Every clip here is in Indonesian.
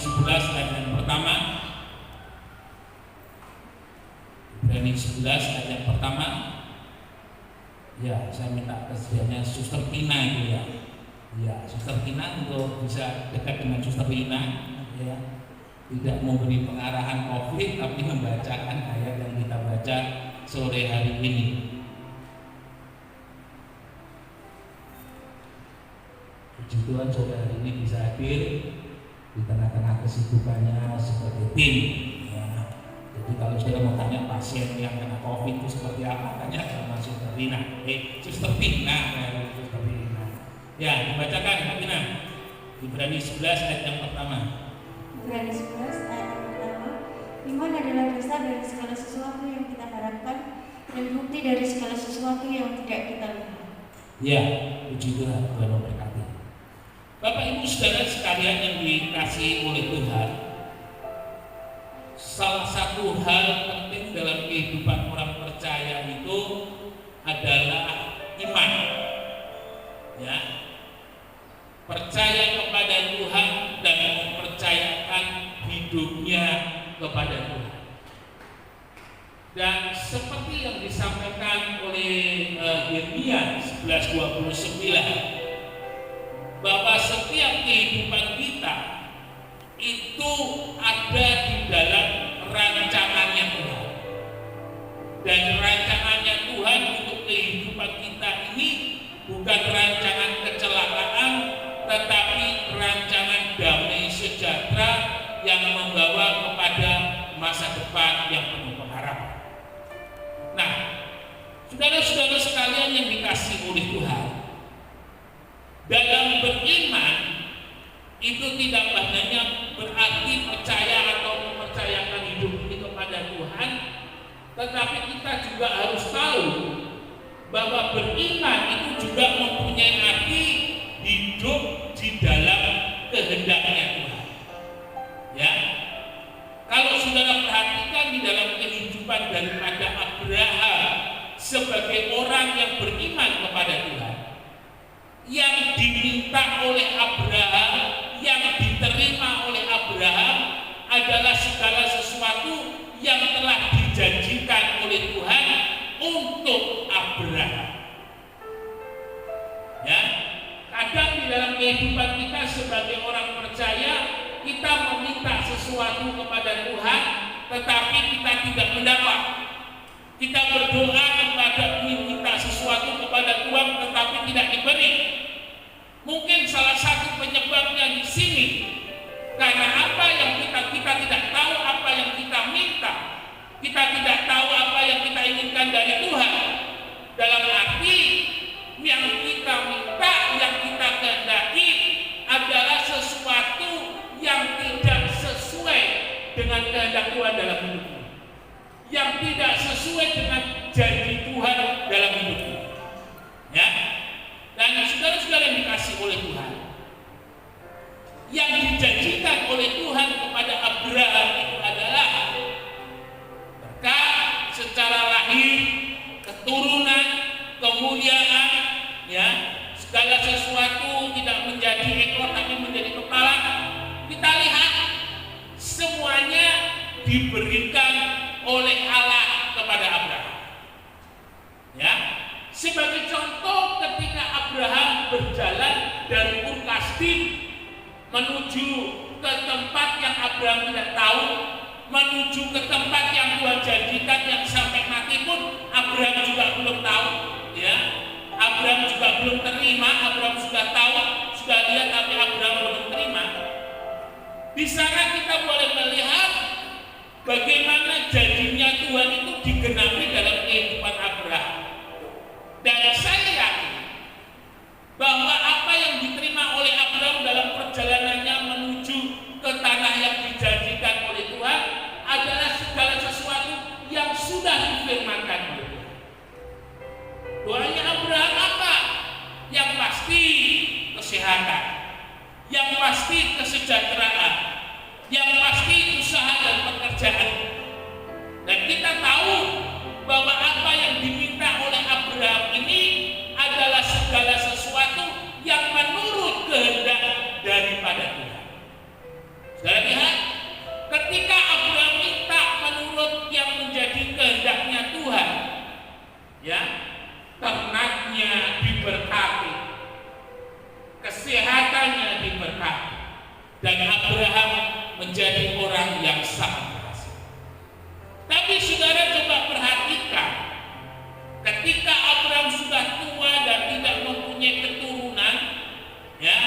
11 ayat yang pertama. Ibrani 11 ayat yang pertama. Ya, saya minta kesediaannya Suster Tina itu ya. Ya, Suster Tina untuk bisa dekat dengan Suster Tina ya. Tidak memberi pengarahan COVID tapi membacakan ayat yang kita baca sore hari ini. Puji Tuhan sore hari ini bisa hadir di tengah-tengah kesibukannya seperti tim ya. Jadi kalau saudara mau tanya pasien yang kena COVID itu seperti apa, tanya sama Suster Tina. Suster Tina, Suster Tina. Ya, dibacakan Kak Tina. Ibrani 11 ayat yang pertama. Ibrani 11 ayat yang pertama. Iman adalah dasar dari segala sesuatu yang kita harapkan dan bukti dari segala sesuatu yang tidak kita lihat. Ya, puji Tuhan, Tuhan memberkati. Bapak Ibu Saudara sekalian yang dikasihi oleh Tuhan, salah satu hal penting dalam kehidupan orang percaya itu adalah iman. Ya, percaya kepada Tuhan dan mempercayakan hidupnya kepada Tuhan. Dan seperti yang disampaikan oleh Yeremia 11:29, bahwa setiap kehidupan kita itu ada di dalam rancangannya Tuhan. Dan rancangannya Tuhan untuk kehidupan kita ini bukan rancangan kecelakaan, tetapi rancangan damai sejahtera yang membawa kepada masa depan yang penuh pengharapan. Nah, saudara-saudara sekalian yang dikasihi oleh Tuhan, dalam beriman itu tidak hanya berarti percaya atau mempercayakan hidup ini kepada Tuhan, tetapi kita juga harus tahu bahwa beriman itu juga mempunyai arti hidup di dalam kehendaknya Tuhan. Ya, kalau saudara perhatikan di dalam kehidupan daripada Abraham sebagai orang yang beriman kepada Tuhan, yang diminta oleh Abraham, yang diterima oleh Abraham adalah segala sesuatu yang telah dijanjikan oleh Tuhan untuk Abraham. Ya, kadang di dalam kehidupan kita sebagai orang percaya, kita meminta sesuatu kepada Tuhan, tetapi kita tidak mendapat. Kita berdoa kepada minta sesuatu kepada Tuhan, tetapi tidak diberi. Mungkin salah satu penyebabnya di sini karena apa yang kita tidak tahu apa yang kita minta, kita tidak tahu apa yang kita inginkan dari Tuhan. Dalam arti yang kita minta, yang kita kehendaki adalah sesuatu yang tidak sesuai dengan kehendak Tuhan dalam hidupnya, yang tidak sesuai dengan janji Tuhan dalam hidupnya. Ya. Dan saudara-saudara yang dikasihi oleh Tuhan, yang dijanjikan oleh Tuhan kepada Abraham itu adalah berkat secara lahir, keturunan, kemuliaan, ya, segala sesuatu tidak menjadi ekor tapi menjadi kepala. Kita lihat semuanya diberikan oleh Allah kepada Abraham. Ya, sebagai contoh ketika Abraham berjalan dari Ur Kasdim menuju ke tempat yang Abraham tidak tahu, menuju ke tempat yang Tuhan janjikan yang sampai mati pun Abraham juga belum tahu, ya. Abraham juga belum terima, Abraham sudah tahu, sudah lihat tapi Abraham belum terima. Di sana kita boleh melihat bagaimana janjinya Tuhan itu digenapi dalam kehidupan Abraham. Dan saya yakin bahwa apa yang diterima oleh Abraham dalam perjalanannya menuju ke tanah yang dijanjikan oleh Tuhan adalah segala sesuatu yang sudah difirmankan oleh Tuhan. Doanya Abraham apa? Yang pasti kesehatan, yang pasti kesejahteraan, yang pasti usaha dan pekerjaan. Dan kita tahu menjadi orang yang sangat berhasil. Tapi saudara coba perhatikan, ketika Abraham sudah tua dan tidak mempunyai keturunan, ya,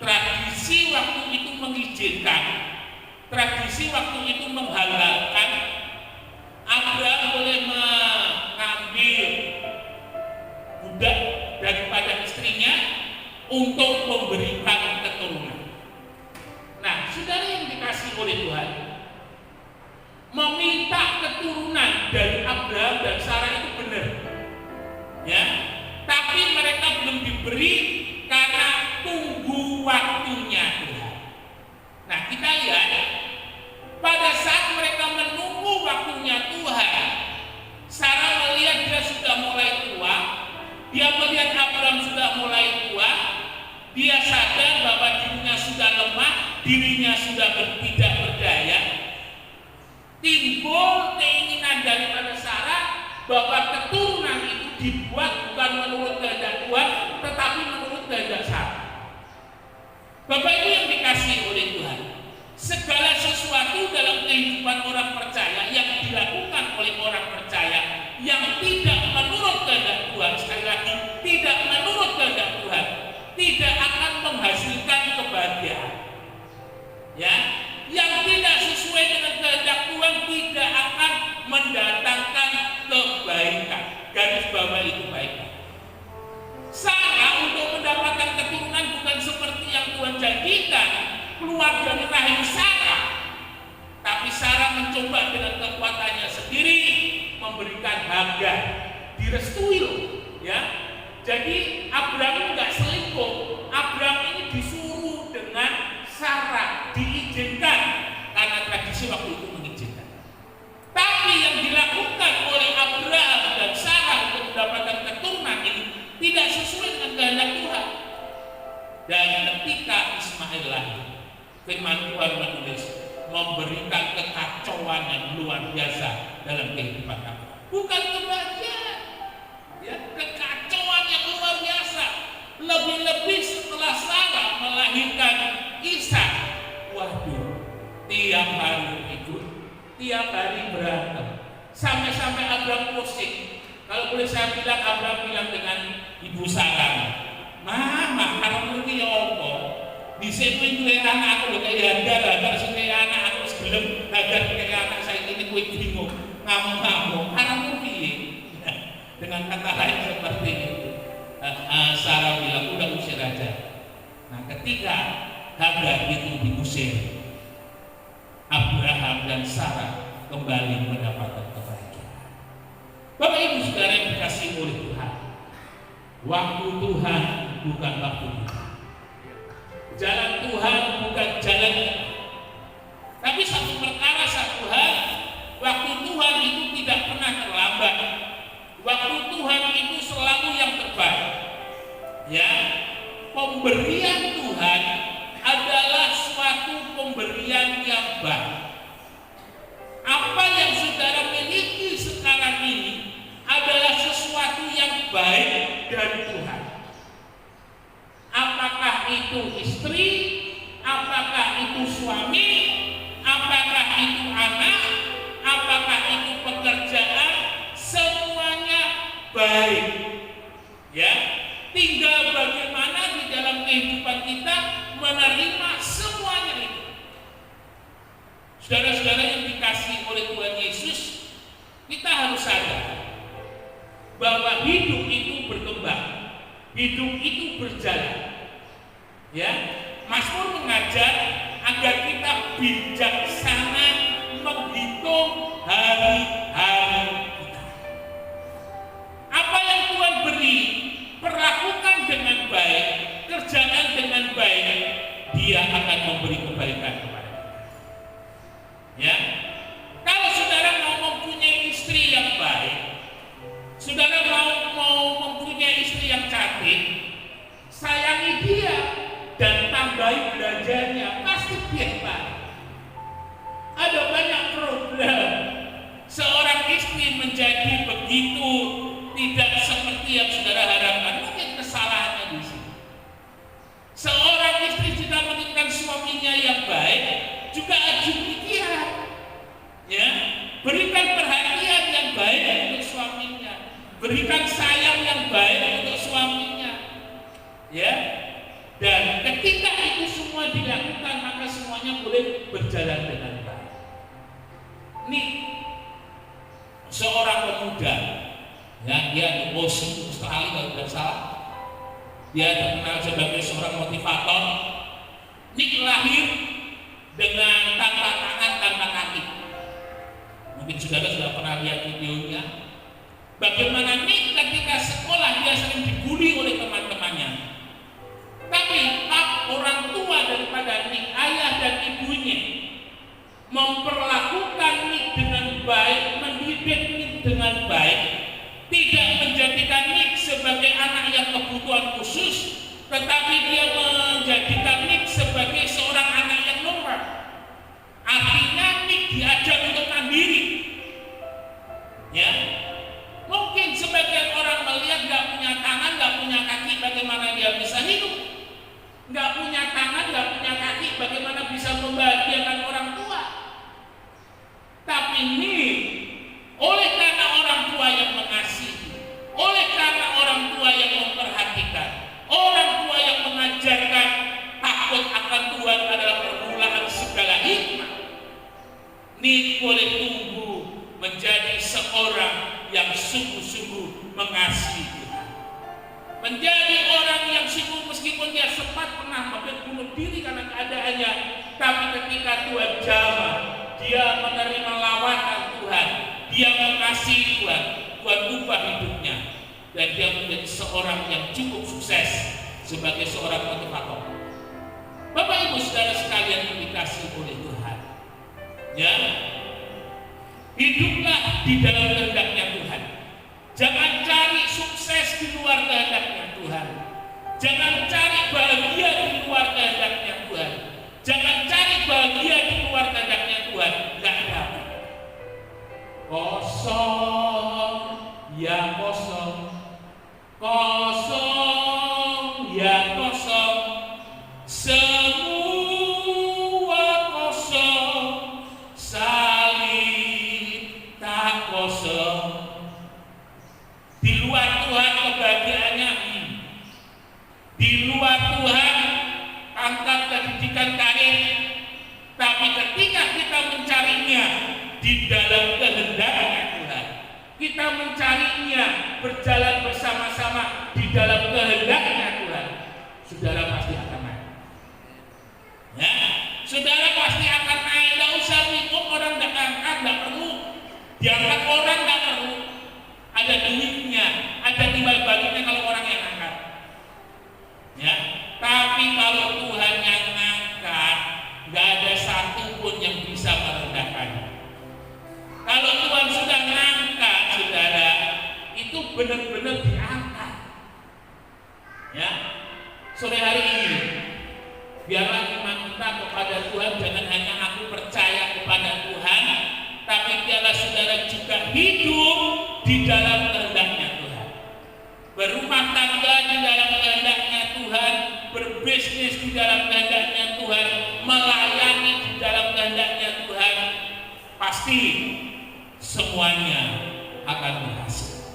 tradisi waktu itu mengizinkan, tradisi waktu itu menghalalkan Abraham boleh mengambil budak daripada istrinya untuk memberikan keturunan. Nah, saudara yang dikasih oleh Tuhan, meminta keturunan dari Abraham dan Sarah itu benar, ya. Tapi mereka belum diberi karena tunggu waktunya Tuhan. Nah, kita lihat pada saat mereka menunggu waktunya Tuhan, Sarah melihat dia sudah mulai tua, dia melihat Abraham sudah mulai tua, dia sadar bahwa dirinya sudah lemah, dirinya sudah tidak berdaya. Timbul keinginan daripada Sarah bahwa keturunan itu dibuat bukan menurut kehendak Tuhan, tetapi menurut kehendak Sarah. Bapak Ibu yang dikasihi oleh Tuhan, segala sesuatu dalam kehidupan orang percaya yang dilakukan oleh orang percaya yang tidak menurut kehendak Tuhan, sekali lagi tidak menurut kehendak Tuhan, tidak akan menghasilkan kebahagiaan. Ya, yang tidak sesuai dengan kehendak Tuhan tidak akan mendatangkan kebaikan. Garis bawah itu baik. Sarah untuk mendapatkan keturunan bukan seperti yang Tuhan janjikan keluar dari rahim Sarah, tapi Sarah mencoba dengan kekuatannya sendiri memberikan Hagar, direstui loh, ya. Jadi Abraham nggak selingkuh, Abraham ini disuruh dengan Sarah, diizinkan karena tradisi waktu itu mengizinkan. Tapi yang dilakukan oleh Abraham dan Sarah untuk mendapatkan keturunan ini tidak sesuai dengan kehendak Tuhan. Dan ketika Ismail lahir, firman Tuhan menulis memberikan kekacauan yang luar biasa dalam kehidupan Abraham. Bukan kebahagiaan, ya, kekacauan yang luar biasa. Lebih-lebih setelah Sarah melahirkan Ishak, waduh, tiap hari ribut, tiap hari berantem, sampai-sampai Abraham pusing. Kalau boleh saya bilang, Abraham bilang dengan ibu Sarah, Mama, kalau ngerti ya apa? Di sini itu anak aku kayak Hagar supaya anak aku sebelum Hagar kayak anak saya ini kue bingung, ngamuk-ngamuk, anakmu piye? Dengan kata lain seperti itu, Sarah bilang udah usir aja. Nah, ketika Hagar itu diusir, Abraham dan Sarah kembali mendapatkan kebahagiaan. Bapak Ibu Saudara yang dikasihi oleh Tuhan, waktu Tuhan bukan waktu kita. Jalan Tuhan bukan jalan kita. Tapi satu perkara satu hal, waktu Tuhan itu tidak pernah terlambat. Waktu Tuhan itu selalu yang terbaik. Ya, pemberian Tuhan adalah suatu pemberian yang baik. Apa yang saudara miliki sekarang ini adalah sesuatu yang baik dari Tuhan. Apakah itu istri, apakah itu suami, apakah itu anak, apakah itu pekerjaan, semuanya baik. Ya, tinggal bagaimana di dalam kehidupan kita menerima semuanya itu. Saudara-saudara yang dikasihi oleh Tuhan Yesus, kita harus sadar bahwa hidup itu berkembang, hidup itu berjalan. Ya, Mazmur mengajar agar kita bijaksana menghitung hari-hari kita. Apa yang Tuhan beri, perlakukan dengan baik, kerjakan dengan baik, Dia akan memberi kebaikan kepada kita. Ya, kalau saudara mau mempunyai istri yang baik, saudara mau mempunyai istri yang cantik, sayangi dia dan tambahi belanjanya, pasti dia baik. Ada banyak problem. Seorang istri menjadi begitu tidak seperti yang saudara harapkan, mungkin kesalahannya di sini. Seorang istri jika menginginkan suaminya yang baik, juga semuanya boleh berjalan dengan baik. Ini seorang pemuda, ya, dia di Australia kalau tidak salah. Dia terkenal sebagai seorang motivator. Nick lahir dengan tanpa tangan, tanpa kaki. Mungkin saudara sudah pernah lihat videonya. Bagaimana Nick ketika sekolah dia sering dibully oleh teman-temannya. Tapi orang tua daripada Nick, ayah dan ibunya, memperlakukan Nick dengan baik, mendidik Nick dengan baik, tidak menjadikan Nick sebagai anak yang kebutuhan khusus, tetapi dia menjadikan Nick sebagai seorang anak yang normal. Artinya Nick diajar untuk mandiri. Ya, mungkin sebagian orang melihat nggak punya tangan, nggak punya kaki, bagaimana dia bisa hidup? Nggak punya tangan, nggak punya kaki, bagaimana bisa membahagiakan orang tua? Tapi Nick, oleh karena orang tua yang mengasihi, oleh karena orang tua yang memperhatikan, orang tua yang mengajarkan takut akan Tuhan adalah permulaan segala hikmah, Nick boleh tumbuh menjadi seorang yang sungguh-sungguh mengasihi Tuhan, menjadi orang yang sungguh, meskipun dia sempat pernah bunuh diri karena keadaannya, tapi ketika Tuhan jamah, dia menerima lawatan Tuhan, dia mengasihi Tuhan, Tuhan ubah hidupnya, dan dia menjadi seorang yang cukup sukses sebagai seorang motivator. Bapak Ibu Saudara sekalian yang dikasihi oleh Tuhan, ya, hiduplah di dalam kehendaknya Tuhan. Jangan cari sukses di luar kehendaknya Tuhan. Jangan cari bahagia di luar kehendaknya Tuhan. Jangan cari bahagia di luar kehendaknya Tuhan. Tidak dapat. Kosong, ya kosong. Kosong, ya kosong. Semua kosong. Salib tak kosong. Di luar Tuhan kebahagiaannya, di luar Tuhan angkat pendidikan karir, tapi ketika kita mencarinya di dalam kehendaknya Tuhan, kita mencarinya berjalan bersama-sama di dalam kehendaknya Tuhan, saudara pasti akan naik. Ya, saudara pasti akan naik. Tidak usah ikut orang, tidak angkat, tidak perlu diangkat orang, tidak perlu. Ada duitnya, ada timbal baliknya kalau orang yang angkat. Ya, tapi kalau Tuhan yang angkat, nggak ada satupun yang bisa merendahkan. Kalau Tuhan sudah ngangkat, saudara, itu benar-benar diangkat. Ya, sore hari ini, biarlah iman kita kepada Tuhan jangan hanya aku percaya kepada Tuhan, tapi biarlah saudara juga hidup di dalam kehendaknya Tuhan, berumah tangga di dalam kehendaknya Tuhan, berbisnis di dalam kehendaknya Tuhan, melayani di dalam kehendaknya Tuhan. Pasti semuanya akan berhasil.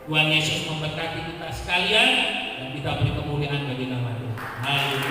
Tuhan Yesus memberkati kita sekalian, dan kita beri kemuliaan bagi nama Tuhan. Haleluya.